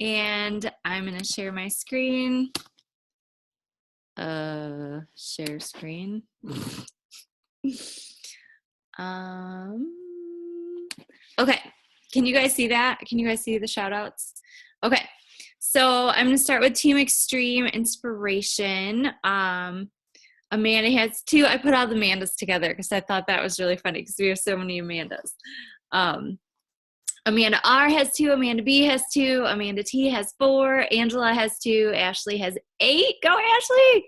And I'm going to share my screen. Share screen. Okay. Can you guys see that? Can you guys see the shout outs? Okay. So I'm going to start with Team Extreme Inspiration. Amanda has 2. I put all the Amandas together because I thought that was really funny because we have so many Amandas. Amanda R has 2, Amanda B has 2, Amanda T has 4, Angela has 2, Ashley has 8. Go Ashley!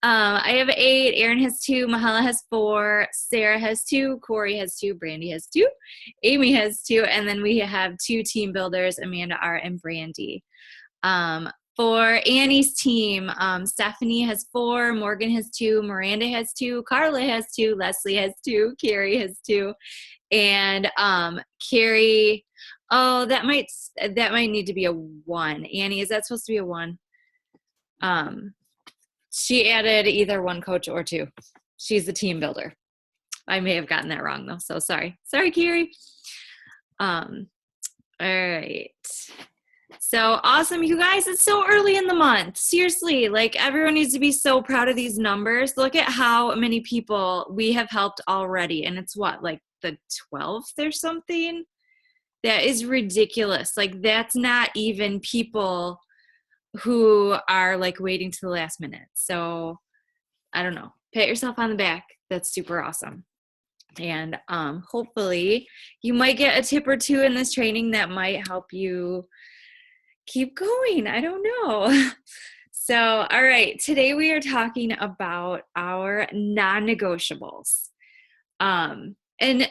I have 8, Erin has 2, Mahala has 4, Sarah has 2, Corey has 2, Brandy has 2, Amy has 2, and then we have 2 team builders, Amanda R and Brandy. For Annie's team, Stephanie has 4, Morgan has 2, Miranda has 2, Carla has 2, Leslie has 2, Carrie has 2, and Carrie, that might need to be a 1. Annie, is that supposed to be a 1? She added either 1 coach or 2. She's the team builder. I may have gotten that wrong though, so sorry. Sorry, Carrie. All right. So awesome, you guys. It's so early in the month. Seriously, like everyone needs to be so proud of these numbers. Look at how many people we have helped already. And it's what, like the 12th or something? That is ridiculous. Like that's not even people who are like waiting to the last minute. So I don't know. Pat yourself on the back. That's super awesome. And hopefully you might get a tip or 2 in this training that might help you keep going. I don't know. So, all right. Today we are talking about our non-negotiables. And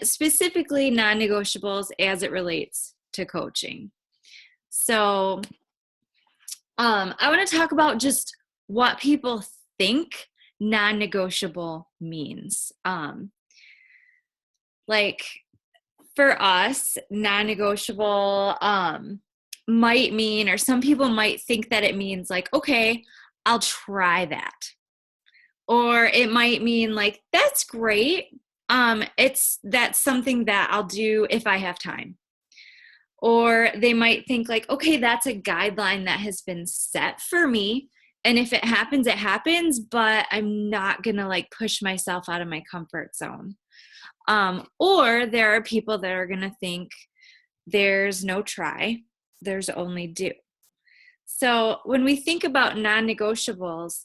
specifically non-negotiables as it relates to coaching. So, I want to talk about just what people think non-negotiable means. Like for us, non-negotiable, might mean, or some people might think that it means like, okay, I'll try that. Or it might mean like, that's great. That's something that I'll do if I have time. Or they might think like, okay, that's a guideline that has been set for me. And if it happens, it happens, but I'm not going to like push myself out of my comfort zone. Or there are people that are going to think there's no try, there's only do. So when we think about non-negotiables,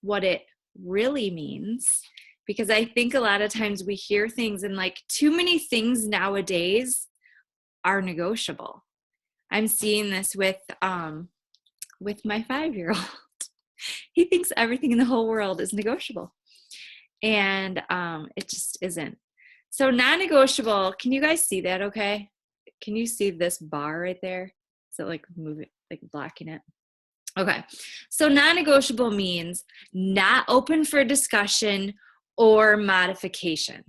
what it really means, because I think a lot of times we hear things and like too many things nowadays are negotiable. I'm seeing this with my 5-year-old. He thinks everything in the whole world is negotiable. And it just isn't. So non-negotiable, can you guys see that okay? Can you see this bar right there? So like move it, like blocking it. Okay. So non-negotiable means not open for discussion or modification.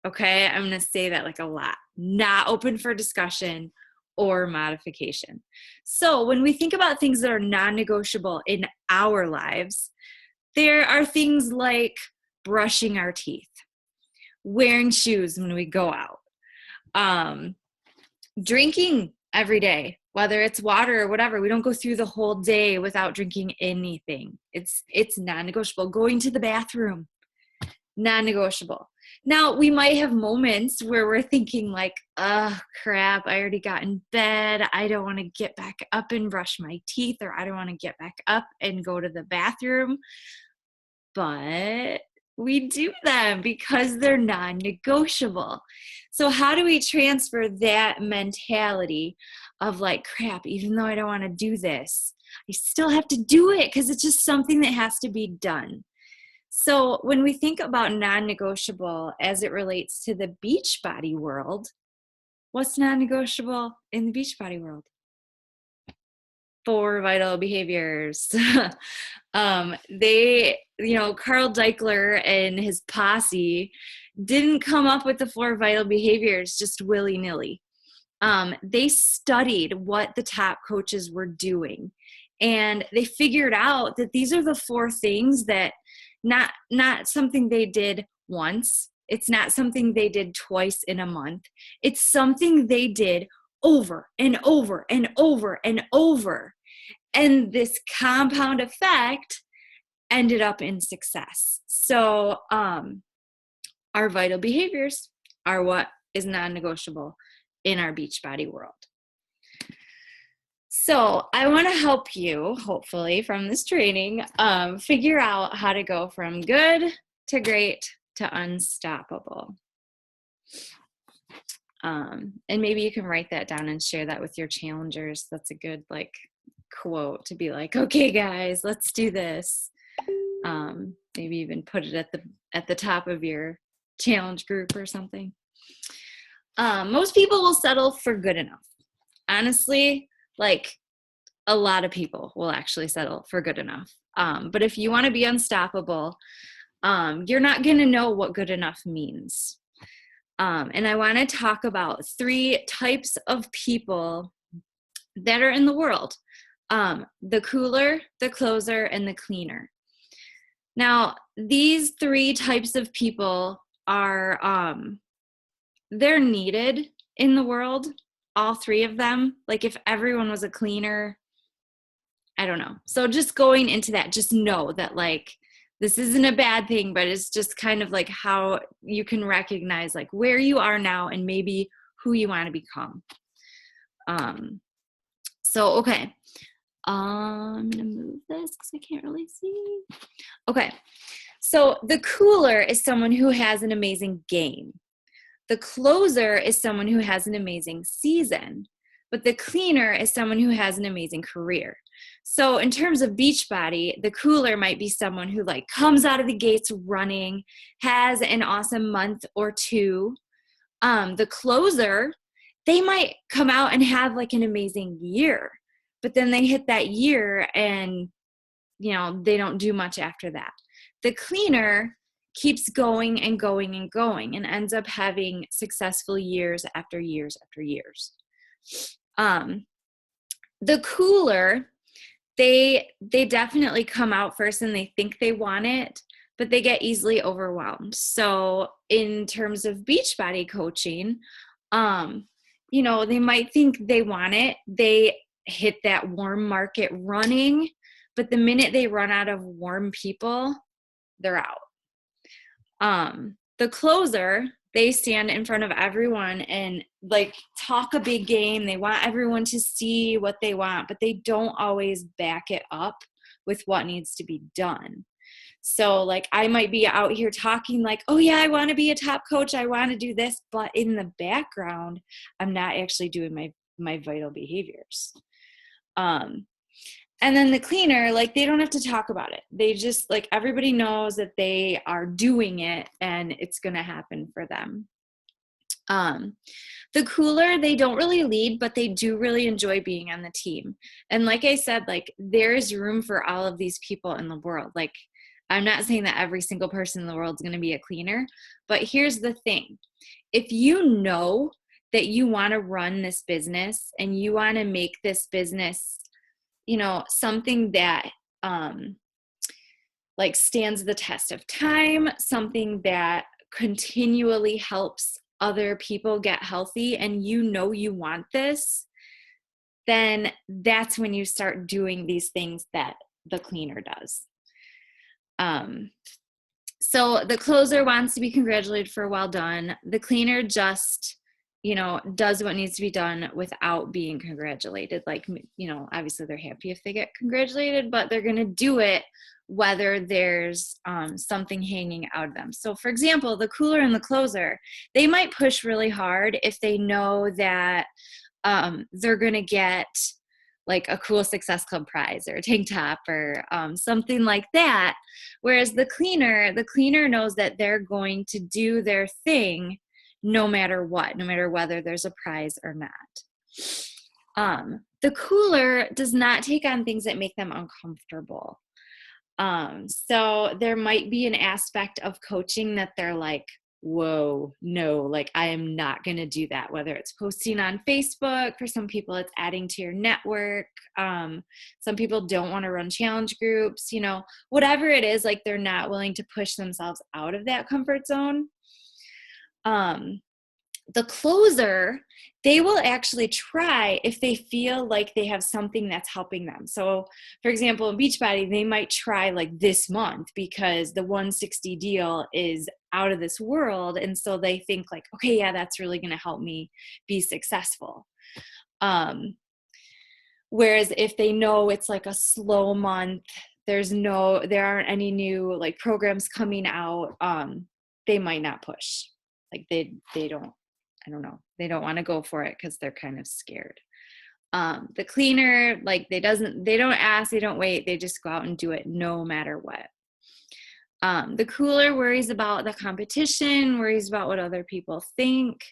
Okay. I'm going to say that like a lot. Not open for discussion or modification. So when we think about things that are non-negotiable in our lives, there are things like brushing our teeth, wearing shoes when we go out, drinking every day, whether it's water or whatever. We don't go through the whole day without drinking anything. It's non-negotiable. Going to the bathroom, non-negotiable. Now, we might have moments where we're thinking like, oh, crap, I already got in bed. I don't want to get back up and brush my teeth, or I don't want to get back up and go to the bathroom. But we do them because they're non-negotiable. So how do we transfer that mentality of like, crap, even though I don't want to do this, I still have to do it because it's just something that has to be done. So when we think about non-negotiable as it relates to the Beachbody world, what's non-negotiable in the Beachbody world? 4 vital behaviors. Carl Deichler and his posse didn't come up with the 4 vital behaviors just willy-nilly. They studied what the top coaches were doing, and they figured out that these are the 4 things that not something they did once. It's not something they did twice in a month. It's something they did over and over and over and over. And this compound effect ended up in success. So our vital behaviors are what is non-negotiable in our Beachbody world. So I want to help you, hopefully, from this training, figure out how to go from good to great to unstoppable. And maybe you can write that down and share that with your challengers. That's a good quote to be like, okay, guys, let's do this. Maybe even put it at the top of your challenge group or something. Most people will settle for good enough. Honestly, a lot of people will actually settle for good enough. But if you want to be unstoppable, you're not going to know what good enough means. And I want to talk about 3 types of people that are in the world. The cooler, the closer, and the cleaner. Now, these 3 types of people are, they're needed in the world, all 3 of them. If everyone was a cleaner, I don't know. So just going into that, just know that this isn't a bad thing, but it's just kind of how you can recognize where you are now and maybe who you want to become. So, okay. I'm going to move this because I can't really see. Okay. So the cooler is someone who has an amazing game. The closer is someone who has an amazing season. But the cleaner is someone who has an amazing career. So in terms of Beachbody, the cooler might be someone who comes out of the gates running, has an awesome month or 2. The closer, they might come out and have an amazing year, but then they hit that year and, they don't do much after that. The cleaner keeps going and going and going and ends up having successful years after years after years. The cooler, they definitely come out first and they think they want it, but they get easily overwhelmed. So in terms of Beachbody coaching, they might think they want it. They hit that warm market running, but the minute they run out of warm people, they're out. The closer, they stand in front of everyone and talk a big game. They want everyone to see what they want, but they don't always back it up with what needs to be done. So I might be out here talking oh yeah, I want to be a top coach, I want to do this, but in the background, I'm not actually doing my vital behaviors. And then the cleaner, they don't have to talk about it. They just everybody knows that they are doing it and it's going to happen for them. The cooler, they don't really lead, but they do really enjoy being on the team. And like I said, there is room for all of these people in the world. I'm not saying that every single person in the world is going to be a cleaner, but here's the thing. If you know that you want to run this business and you want to make this business, something that stands the test of time, something that continually helps other people get healthy, and you want this, then that's when you start doing these things that the cleaner does. So the closer wants to be congratulated for well done. The cleaner just, does what needs to be done without being congratulated. Obviously they're happy if they get congratulated, but they're going to do it whether there's something hanging out of them. So for example, the cooler and the closer, they might push really hard if they know that they're going to get a cool Success Club prize or a tank top or something like that. Whereas the cleaner knows that they're going to do their thing no matter what, no matter whether there's a prize or not. The cooler does not take on things that make them uncomfortable. So there might be an aspect of coaching that they're whoa, no, I am not going to do that. Whether it's posting on Facebook, for some people it's adding to your network. Some people don't want to run challenge groups, whatever it is, they're not willing to push themselves out of that comfort zone. The closer they will actually try if they feel like they have something that's helping them. So for example, in Beachbody, they might try like this month because the 160 deal is out of this world. And so they think like, okay, yeah, that's really going to help me be successful. Whereas if they know it's like a slow month, there aren't any new like programs coming out, they might not push. Like they don't, I don't know. They don't want to go for it because they're kind of scared. The cleaner, like they don't ask, they don't wait. They just go out and do it no matter what. The cooler worries about the competition, worries about what other people think.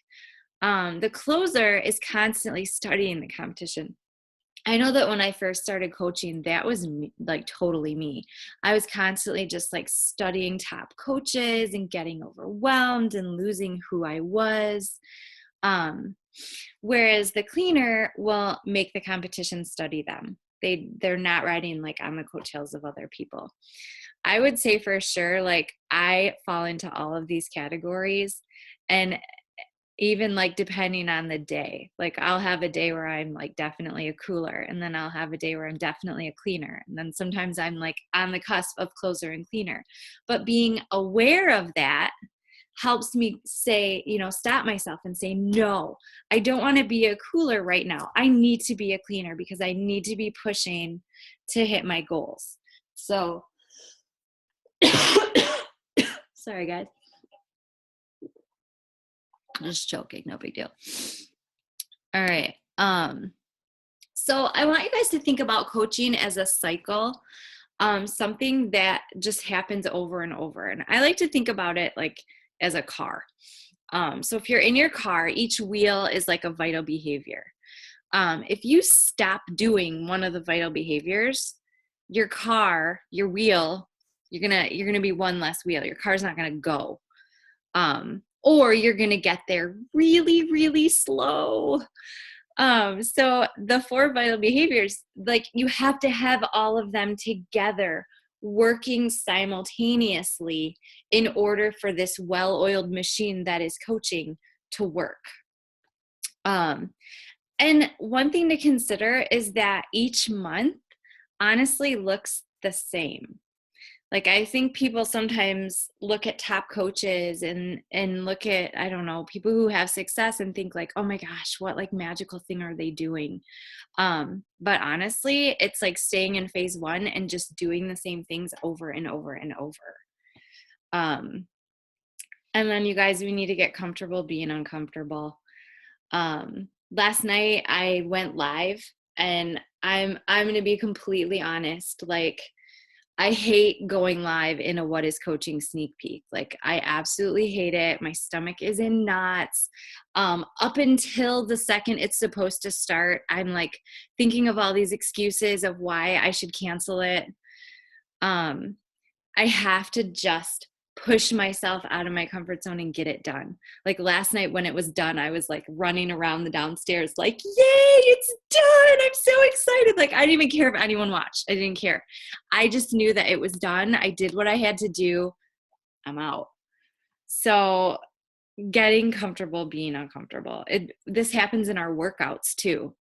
The closer is constantly studying the competition. I know that when I first started coaching, that was me, like totally me. I was constantly just like studying top coaches and getting overwhelmed and losing who I was. Whereas the cleaner will make the competition study them. They're not riding like on the coattails of other people. I would say for sure, like I fall into all of these categories, and even like depending on the day, like I'll have a day where I'm like definitely a cooler, and then I'll have a day where I'm definitely a cleaner. And then sometimes I'm like on the cusp of closer and cleaner. But being aware of that helps me say, stop myself and say, no, I don't want to be a cooler right now. I need to be a cleaner because I need to be pushing to hit my goals. So, sorry guys. Just choking, no big deal. All right. So I want you guys to think about coaching as a cycle, something that just happens over and over. And I like to think about it like as a car. So if you're in your car, each wheel is like a vital behavior. If you stop doing one of the vital behaviors, your car, your wheel, you're gonna be one less wheel. Your car's not gonna go. Or you're going to get there really, really slow. So the 4 vital behaviors, like you have to have all of them together working simultaneously in order for this well-oiled machine that is coaching to work. And one thing to consider is that each month honestly looks the same. Like, I think people sometimes look at top coaches and look at, I don't know, people who have success and think like, oh my gosh, what like magical thing are they doing? But honestly, it's like staying in phase 1 and just doing the same things over and over and over. And then you guys, we need to get comfortable being uncomfortable. Last night I went live, and I'm going to be completely honest. Like, I hate going live in a What is Coaching sneak peek. Like, I absolutely hate it. My stomach is in knots. Up until the second it's supposed to start, I'm like thinking of all these excuses of why I should cancel it. I have to just push myself out of my comfort zone and get it done. Like last night when it was done, I was like running around the downstairs like, yay, it's done. I'm so excited. Like, I didn't even care if anyone watched. I didn't care. I just knew that it was done. I did what I had to do. I'm out. So getting comfortable being uncomfortable. This happens in our workouts too.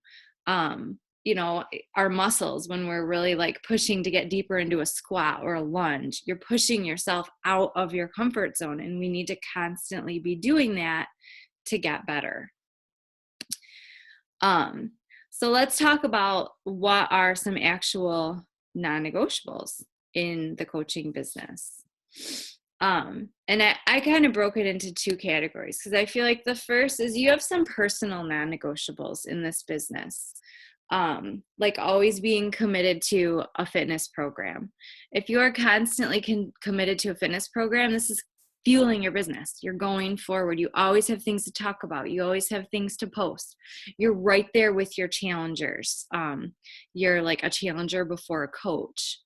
Our muscles, when we're really like pushing to get deeper into a squat or a lunge, you're pushing yourself out of your comfort zone, and we need to constantly be doing that to get better. So let's talk about what are some actual non-negotiables in the coaching business. And I kind of broke it into 2 categories, because I feel like the first is you have some personal non-negotiables in this business. Like always being committed to a fitness program. If you are constantly committed to a fitness program, this is fueling your business. You're going forward. You always have things to talk about. You always have things to post. You're right there with your challengers. You're like a challenger before a coach.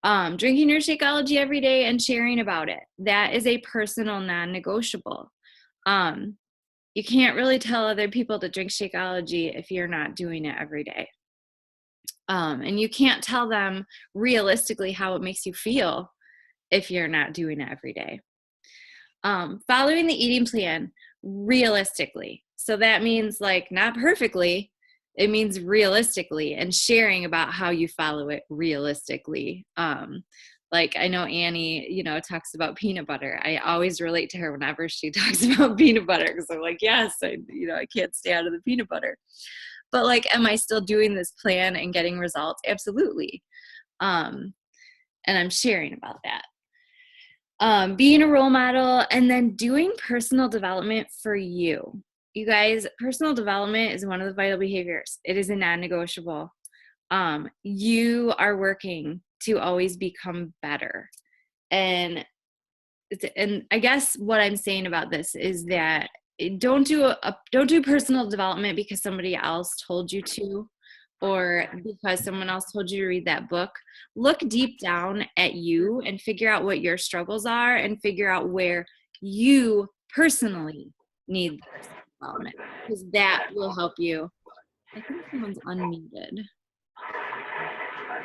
Drinking your Shakeology every day and sharing about it. That is a personal non-negotiable. You can't really tell other people to drink Shakeology if you're not doing it every day. And you can't tell them realistically how it makes you feel if you're not doing it every day. Following the eating plan realistically. So that means like not perfectly, it means realistically, and sharing about how you follow it realistically. Like I know Annie, you know, talks about peanut butter. I always relate to her whenever she talks about peanut butter because I'm like, yes, I can't stay out of the peanut butter. But like, am I still doing this plan and getting results? Absolutely. And I'm sharing about that. Being a role model, and then doing personal development for you. You guys, personal development is one of the vital behaviors. It is a non-negotiable. You are working to always become better. And I guess what I'm saying about this is that don't do personal development because somebody else told you to, or because someone else told you to read that book. Look deep down at you and figure out what your struggles are and figure out where you personally need development, because that will help you. I think someone's unmuted.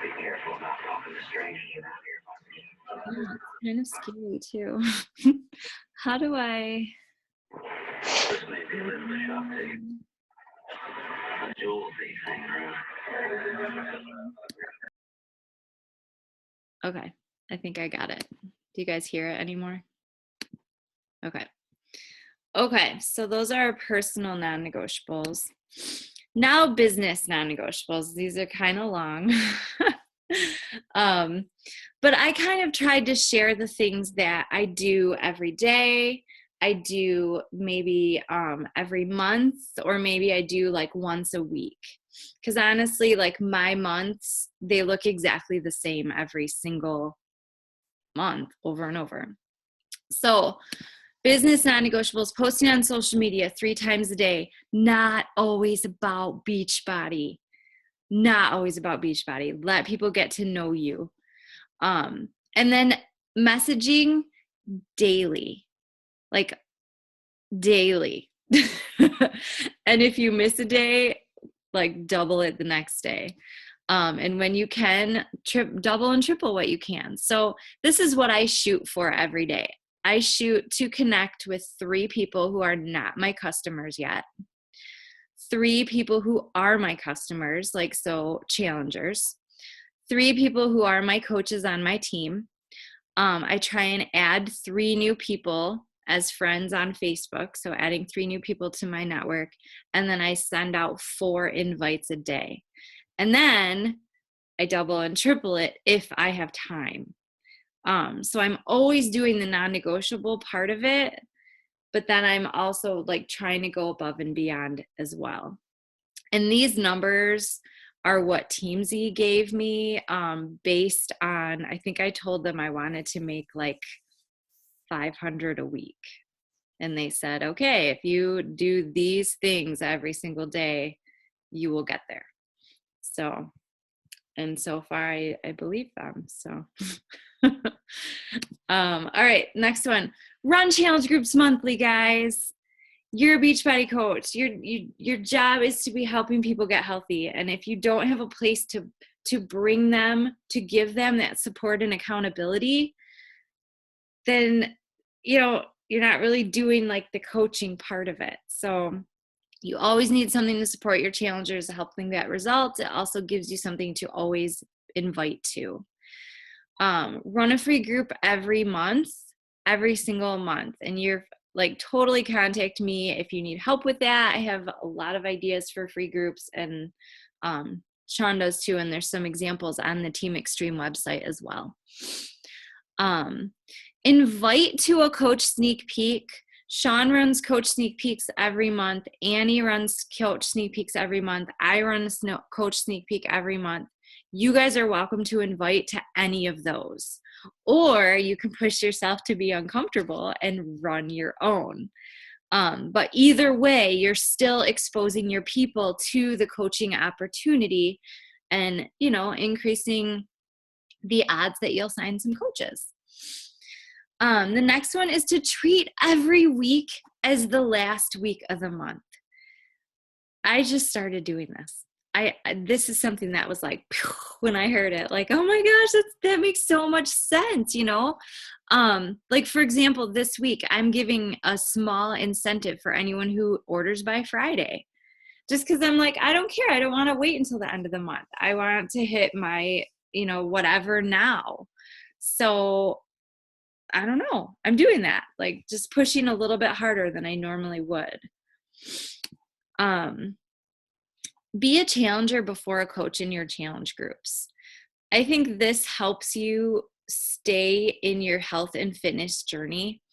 Be careful about talking to strangers around here. Yeah, it's kind of scary too. How do I? This may be a little bit shock to you. A jewel thief hanging around. Okay, I think I got it. Do you guys hear it anymore? Okay. Okay, so those are personal non-negotiables. Now business non-negotiables. These are kind of long. But I kind of tried to share the things that I do every day. I do maybe every month, or maybe I do like once a week. Because honestly, like my months, they look exactly the same every single month over and over. So business non-negotiables, posting on social media 3 times a day, not always about Beachbody. Not always about Beachbody. Let people get to know you. And then messaging daily, like daily. And if you miss a day, like double it the next day. And when you can, double and triple what you can. So this is what I shoot for every day. I shoot to connect with 3 people who are not my customers yet. 3 people who are my customers, like so challengers. 3 people who are my coaches on my team. I try and add 3 new people as friends on Facebook. So adding 3 new people to my network. And then I send out 4 invites a day. And then I double and triple it if I have time. So I'm always doing the non-negotiable part of it, but then I'm also like trying to go above and beyond as well. And these numbers are what Teamzy gave me based on, I think I told them I wanted to make like 500 a week. And they said, okay, if you do these things every single day, you will get there. So, and so far I believe them. So, all right, next one. Run challenge groups monthly, guys. You're a Beachbody coach. Your job is to be helping people get healthy. And if you don't have a place to bring them, to give them that support and accountability, then, you know, you're not really doing like the coaching part of it. So you always need something to support your challengers to help them get results. It also gives you something to always invite to. Run a free group every month, every single month. And you're like totally contact me if you need help with that. I have a lot of ideas for free groups, and Sean does too. And there's some examples on the Team Extreme website as well. Invite to a coach sneak peek. Sean runs coach sneak peeks every month. Annie runs coach sneak peeks every month. I run a coach sneak peek every month. You guys are welcome to invite to any of those. Or you can push yourself to be uncomfortable and run your own. But either way, you're still exposing your people to the coaching opportunity and, you know, increasing the odds that you'll sign some coaches. The next one is to treat every week as the last week of the month. I just started doing this. this is something that was like, when I heard it, like, oh my gosh, that makes so much sense, you know? Like for example, this week I'm giving a small incentive for anyone who orders by Friday. Just because I'm like, I don't care. I don't want to wait until the end of the month. I want to hit my, whatever now. So I don't know. I'm doing that, like just pushing a little bit harder than I normally would. Be a challenger before a coach in your challenge groups. I think this helps you stay in your health and fitness journey.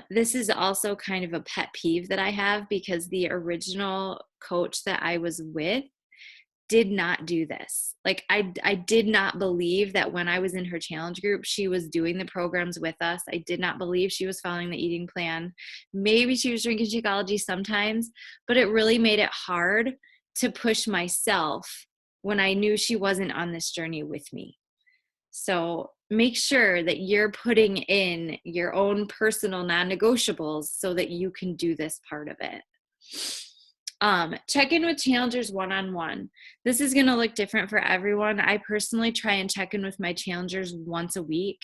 This is also kind of a pet peeve that I have because the original coach that I was with did not do this. Like I did not believe that when I was in her challenge group, she was doing the programs with us. I did not believe she was following the eating plan. Maybe she was drinking Shakeology sometimes, but it really made it hard to push myself when I knew she wasn't on this journey with me. So make sure that you're putting in your own personal non-negotiables so that you can do this part of it. Check in with challengers one-on-one. This is going to look different for everyone. I personally try and check in with my challengers once a week.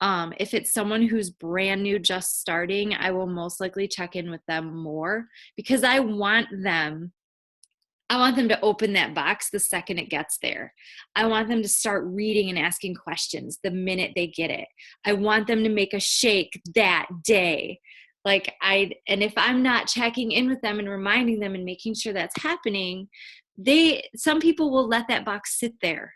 If it's someone who's brand new, just starting, I will most likely check in with them more because I want them to open that box the second it gets there. I want them to start reading and asking questions the minute they get it. I want them to make a shake that day. And if I'm not checking in with them and reminding them and making sure that's happening, some people will let that box sit there,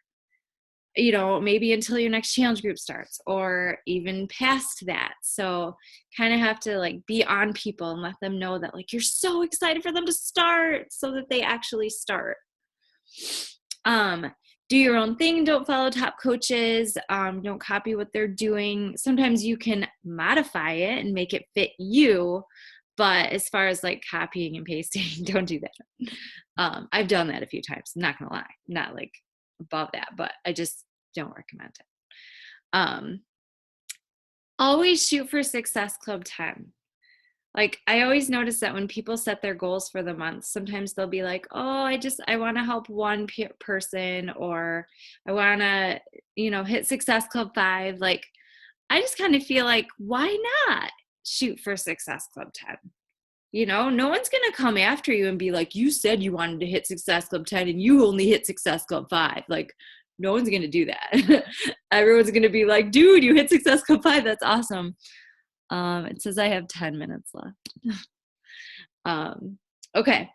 maybe until your next challenge group starts or even past that. So kind of have to be on people and let them know that you're so excited for them to start so that they actually start. Do your own thing. Don't follow top coaches. Don't copy what they're doing. Sometimes you can modify it and make it fit you. But as far as copying and pasting, don't do that. I've done that a few times. I'm not going to lie. Not above that, but I just don't recommend it. Always shoot for Success Club 10. I always notice that when people set their goals for the month, sometimes they'll be like, oh, I want to help one person, or I want to, hit Success Club 5. I just kind of feel like, why not shoot for Success Club 10? No one's going to come after you and be like, you said you wanted to hit Success Club 10 and you only hit Success Club 5. No one's going to do that. Everyone's going to be like, dude, you hit Success Club 5. That's awesome. It says I have 10 minutes left. Okay.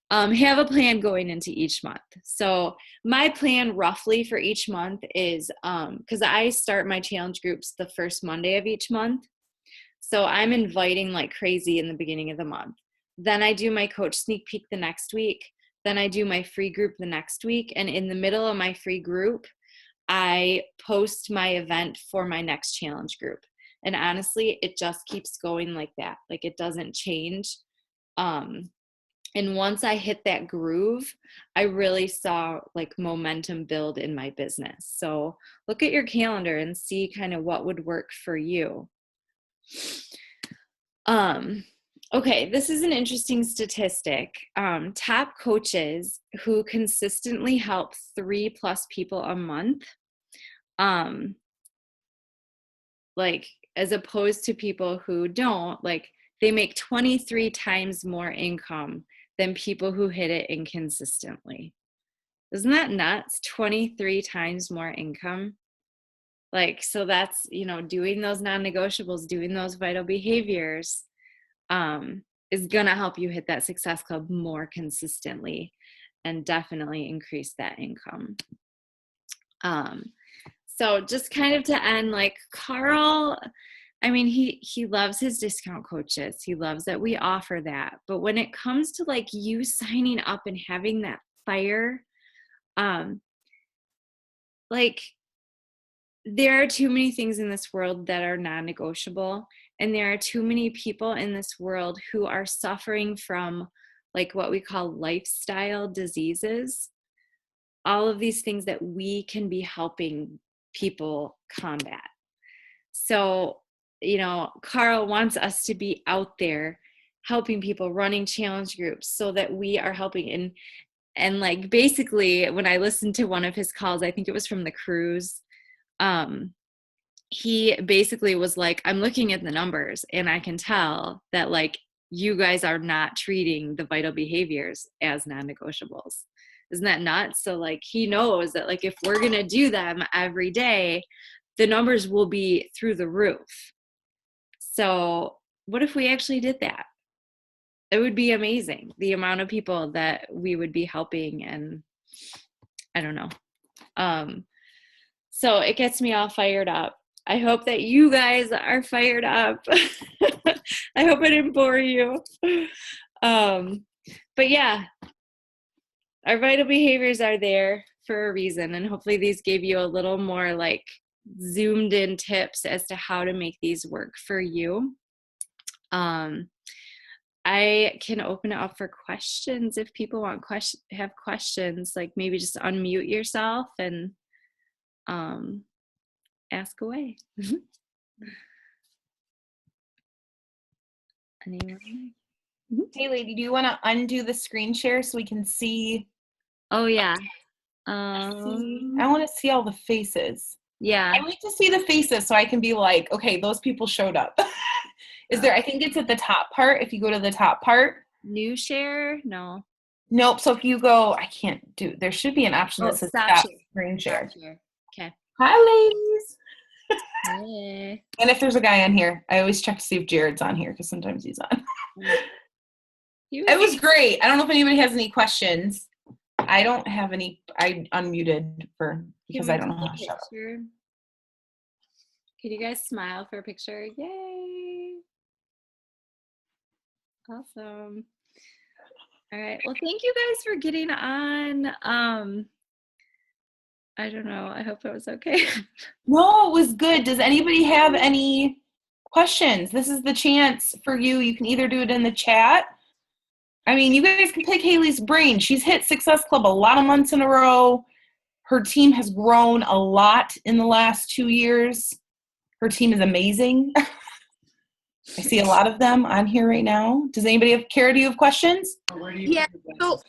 Have a plan going into each month. So my plan roughly for each month is, because I start my challenge groups the first Monday of each month. So I'm inviting like crazy in the beginning of the month. Then I do my coach sneak peek the next week. Then I do my free group the next week. And in the middle of my free group, I post my event for my next challenge group. And honestly, it just keeps going like that. It doesn't change. And once I hit that groove, I really saw momentum build in my business. So look at your calendar and see kind of what would work for you. Okay, this is an interesting statistic. Top coaches who consistently help 3+ people a month, as opposed to people who don't, they make 23 times more income than people who hit it inconsistently. Isn't that nuts? 23 times more income. So that's, doing those non-negotiables, doing those vital behaviors, is going to help you hit that Success Club more consistently and definitely increase that income. So just kind of to end, Carl, I mean, he loves his discount coaches. He loves that we offer that. But when it comes to you signing up and having that fire, there are too many things in this world that are non-negotiable. And there are too many people in this world who are suffering from what we call lifestyle diseases. All of these things that we can be helping people combat. So, Carl wants us to be out there helping people, running challenge groups so that we are helping. And like basically when I listened to one of his calls, I think it was from the cruise, he basically was like, I'm looking at the numbers and I can tell that like you guys are not treating the vital behaviors as non-negotiables. Isn't that nuts? So like he knows that like if we're going to do them every day, the numbers will be through the roof. So what if we actually did that? It would be amazing, the amount of people that we would be helping. And I don't know. So it gets me all fired up. I hope that you guys are fired up. I hope I didn't bore you. But yeah, our vital behaviors are there for a reason. And hopefully these gave you a little more like zoomed in tips as to how to make these work for you. I can open it up for questions if people have questions, like maybe just unmute yourself and ask away. Anyone? Hey, lady, do you want to undo the screen share so we can see? Oh yeah. I want to see all the faces. Yeah. I like to see the faces so I can be like, okay, those people showed up. Is there, I think it's at the top part. If you go to the top part. New share? No. Nope. So if you go, I can't do, there should be an option that says stop screen share. Okay. Hi, ladies. Hey. And if there's a guy on here, I always check to see if Jared's on here because sometimes he's on. It was great. I don't know if anybody has any questions. I don't have any. I unmuted because I don't know how to shut up. Can you guys smile for a picture? Yay. Awesome. All right. Well, thank you guys for getting on. I don't know. I hope it was okay. No, it was good. Does anybody have any questions? This is the chance for you. You can either do it in the chat. I mean, you guys can pick Haley's brain. She's hit Success Club a lot of months in a row. Her team has grown a lot in the last 2 years. Her team is amazing. I see a lot of them on here right now. Does anybody have, Kara, do you have questions? Yeah. So,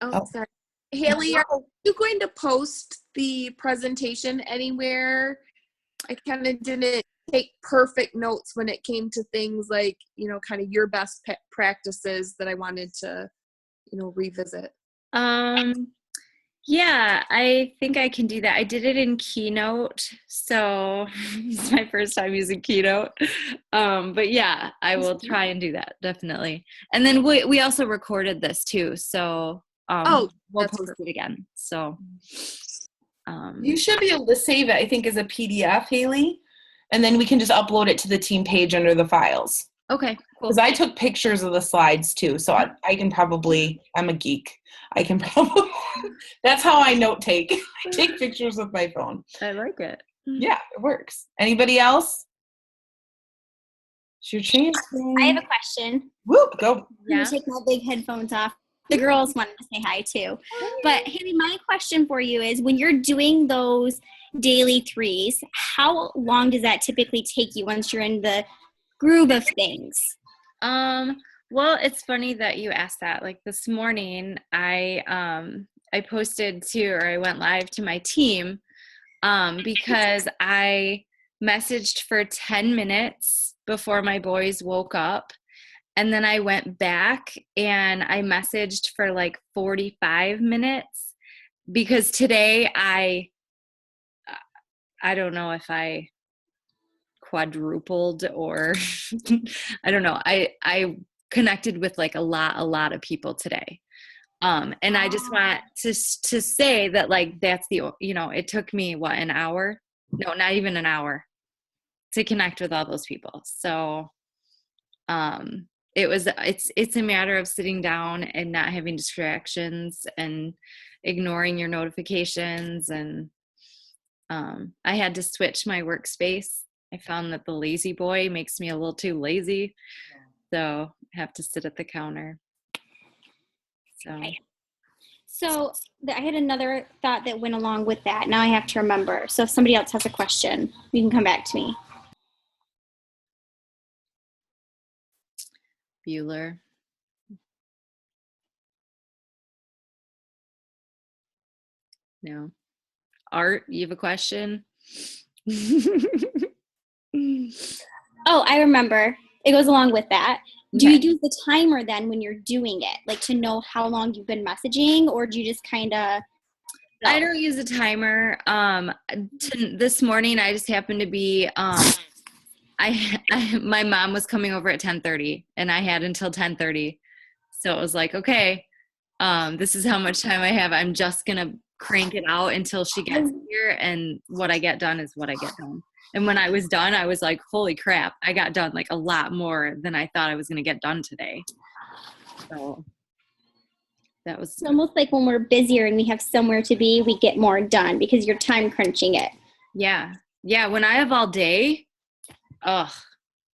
sorry. Haley, are you going to post the presentation anywhere? I kind of didn't take perfect notes when it came to things like, kind of your best practices that I wanted to, revisit. Yeah, I think I can do that. I did it in Keynote, so it's my first time using Keynote. But yeah, I will try and do that, definitely. And then we also recorded this too, so we'll post it again. So you should be able to save it, I think, as a PDF, Haley, and then we can just upload it to the team page under the files. Okay, cool. Because I took pictures of the slides too, so I can probably, I'm a geek. I can probably, that's how I note take. I take pictures with my phone. I like it. Yeah, it works. Anybody else? It's your chance. I have a question. Whoop, go. Yeah. Let me take my big headphones off. The girls wanted to say hi too. But Haley, my question for you is, when you're doing those daily threes, how long does that typically take you once you're in the groove of things? Well, it's funny that you asked that. Like this morning, I posted or I went live to my team because I messaged for 10 minutes before my boys woke up. And then I went back and I messaged for like 45 minutes because today I don't know if I quadrupled or I don't know. I connected with like a lot of people today. And I just want to say that like, that's it took me an hour? No, not even an hour to connect with all those people. So, it's a matter of sitting down and not having distractions and ignoring your notifications. And, I had to switch my workspace. I found that the lazy boy makes me a little too lazy. So I have to sit at the counter. So I had another thought that went along with that. Now I have to remember. So if somebody else has a question, you can come back to me. Bueller. No. Art, you have a question? Oh, I remember. It goes along with that. Do Okay. you use the timer then when you're doing it, like to know how long you've been messaging, or do you just kind of? I don't use a timer. This morning I just happened to be my mom was coming over at 10:30 and I had until 10:30. So it was like, okay, this is how much time I have. I'm just gonna crank it out until she gets here, and what I get done is what I get done. And when I was done, I was like, holy crap, I got done like a lot more than I thought I was gonna get done today. So that was It's almost like when we're busier and we have somewhere to be, we get more done because you're time crunching it. yeah. When I have all day, ugh,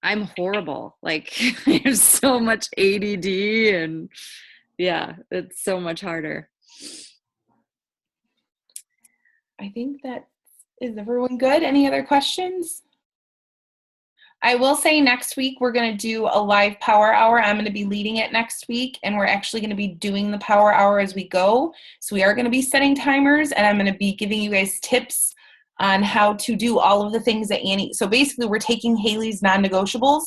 I'm horrible. Like I have so much ADD, and yeah, it's so much harder. I think that is everyone good? Any other questions? I will say next week we're going to do a live power hour. I'm going to be leading it next week, and we're actually going to be doing the power hour as we go. So we are going to be setting timers, and I'm going to be giving you guys tips on how to do all of the things that Annie. So basically we're taking Haley's non-negotiables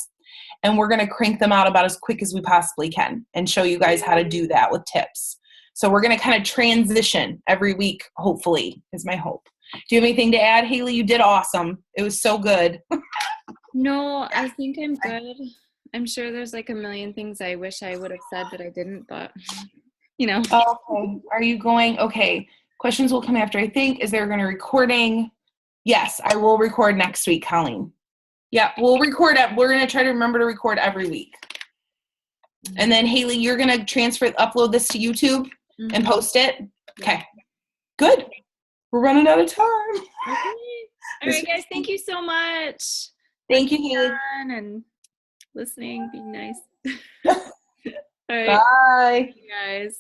and we're going to crank them out about as quick as we possibly can and show you guys how to do that with tips. So we're going to kind of transition every week, hopefully, is my hope. Do you have anything to add, Haley? You did awesome. It was so good. No, I think I'm good. I'm sure there's like a million things I wish I would have said that I didn't, but you know. Okay. Are you going? Okay. Questions will come after, I think. Is there going to recording? Yes, I will record next week, Colleen. Yeah, we'll record it. We're going to try to remember to record every week. And then Haley, you're going to upload this to YouTube and post it? Okay. Good. We're running out of time. Okay. All right, guys. Thank you so much. Thank you, Haley. And listening, being nice. All right. Bye. Bye, guys.